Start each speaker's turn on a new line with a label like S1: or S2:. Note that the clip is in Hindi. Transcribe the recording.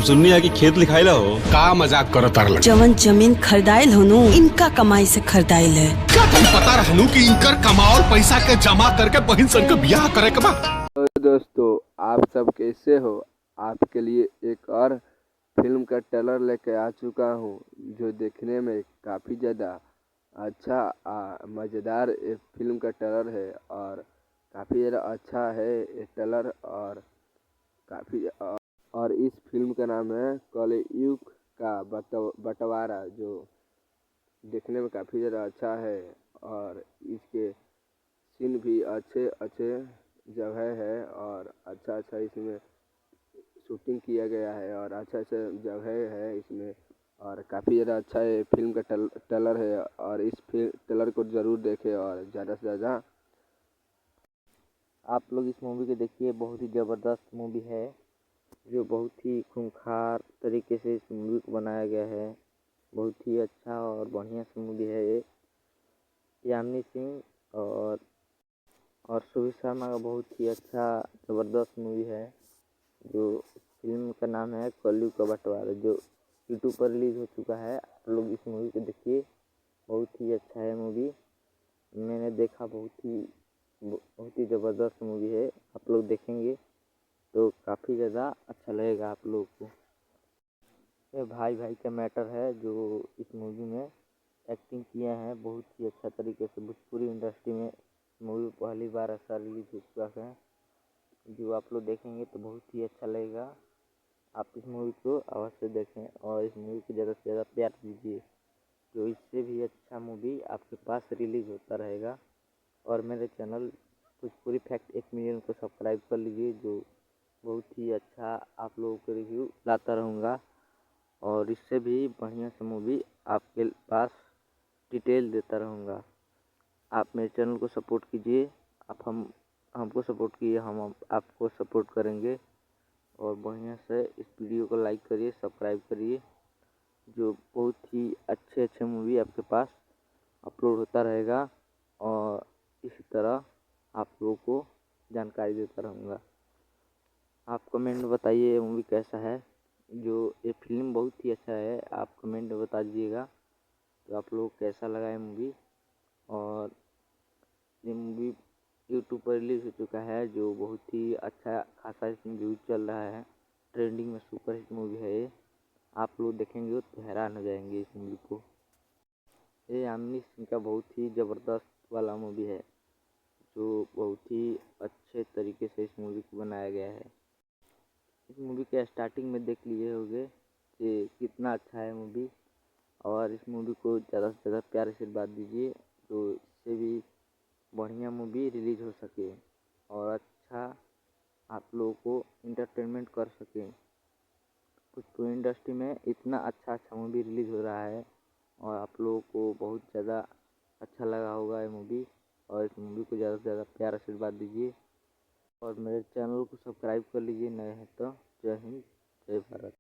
S1: सुननी है कि खेत लिखाइला हो।
S2: का मजाक करो तार लग
S3: जवन जमीन खरीदाइल हो नु इनका कमाई से खरीदाइल है।
S2: क्या तुम पता रहनु कि इनकर कमाओल पैसा के जमा करके बहन सन के ब्याह करे के बा।
S4: तो दोस्तों, आप सब कैसे हो? आपके लिए एक और फिल्म का ट्रेलर लेके आ चुका हूँ जो देखने में काफ़ी ज़्यादा अच्छा मज़ेदार एक फिल्म का ट्रेलर है और काफ़ी ज़्यादा अच्छा है ये ट्रेलर और इस फिल्म का नाम है कलयुग का बंटवारा, जो देखने में काफ़ी ज़्यादा अच्छा है और इसके सीन भी अच्छे अच्छे जगह है और अच्छा अच्छा इसमें शूटिंग किया गया है और अच्छा अच्छा जगह है इसमें और काफ़ी ज़्यादा अच्छा है फिल्म का ट्रेलर है और इस ट्रेलर को ज़रूर देखें और ज़्यादा से ज़्यादा
S5: आप लोग इस मूवी को देखिए। बहुत ही ज़बरदस्त मूवी है जो बहुत ही खूंखार तरीके से इस मूवी को बनाया गया है। बहुत ही अच्छा और बढ़िया सी मूवी है ये। यामिनी सिंह और सुबीर शर्मा का बहुत ही अच्छा ज़बरदस्त मूवी है। जो फिल्म का नाम है कलयुग का बंटवारा, जो यूट्यूब पर रिलीज़ हो चुका है। आप लोग इस मूवी को देखिए, बहुत ही अच्छा है मूवी। मैंने देखा, बहुत ही ज़बरदस्त मूवी है। आप लोग देखेंगे तो काफ़ी ज़्यादा अच्छा लगेगा आप लोग को। ये भाई भाई का मैटर है जो इस मूवी में एक्टिंग किए हैं बहुत ही अच्छा तरीके से। भोजपुरी इंडस्ट्री में मूवी पहली बार ऐसा रिलीज हो चुका है जो आप लोग देखेंगे तो बहुत ही अच्छा लगेगा। आप इस मूवी को अवश्य देखें और इस मूवी को ज़्यादा से ज़्यादा प्यार दीजिए, जो इससे भी अच्छा मूवी आपके पास रिलीज़ होता रहेगा। और मेरे चैनल भोजपुरी फैक्ट 1 मिलियन को सब्सक्राइब कर लीजिए, जो बहुत ही अच्छा आप लोगों को रिव्यू लाता रहूँगा और इससे भी बढ़िया से मूवी आपके पास डिटेल देता रहूँगा। आप मेरे चैनल को सपोर्ट कीजिए, आप हमको सपोर्ट कीजिए, हम आपको सपोर्ट करेंगे। और बढ़िया से इस वीडियो को लाइक करिए, सब्सक्राइब करिए, जो बहुत ही अच्छे अच्छे मूवी आपके पास अपलोड होता रहेगा और इसी तरह आप लोगों को जानकारी देता रहूँगा। आप कमेंट में बताइए ये मूवी कैसा है। जो ये फिल्म बहुत ही अच्छा है, आप कमेंट में बता दीजिएगा तो आप लोग कैसा लगा ये मूवी। और ये मूवी यूट्यूब पर रिलीज़ हो चुका है, जो बहुत ही अच्छा खासा इसमें व्यूज चल रहा है। ट्रेंडिंग में सुपर हिट मूवी है ये। आप लोग देखेंगे तो हैरान हो जाएंगे इस मूवी को। ये यामिनी सिंह का बहुत ही ज़बरदस्त वाला मूवी है, जो बहुत ही अच्छे तरीके से इस मूवी को बनाया गया है। इस मूवी के स्टार्टिंग में देख लिए होंगे कि कितना अच्छा है मूवी। और इस मूवी को ज़्यादा से ज़्यादा प्यार से आशीर्वाद दीजिए, तो इससे भी बढ़िया मूवी रिलीज़ हो सके और अच्छा आप लोगों को इंटरटेनमेंट कर सकें। भोजपुरी इंडस्ट्री में इतना अच्छा अच्छा मूवी रिलीज़ हो रहा है और आप लोगों को बहुत ज़्यादा अच्छा लगा होगा ये मूवी। और इस मूवी को ज़्यादा से ज़्यादा प्यार आशीर्वाद दीजिए और मेरे चैनल को सब्सक्राइब कर लीजिए नए हैं तो। जय हिंद, जय भारत।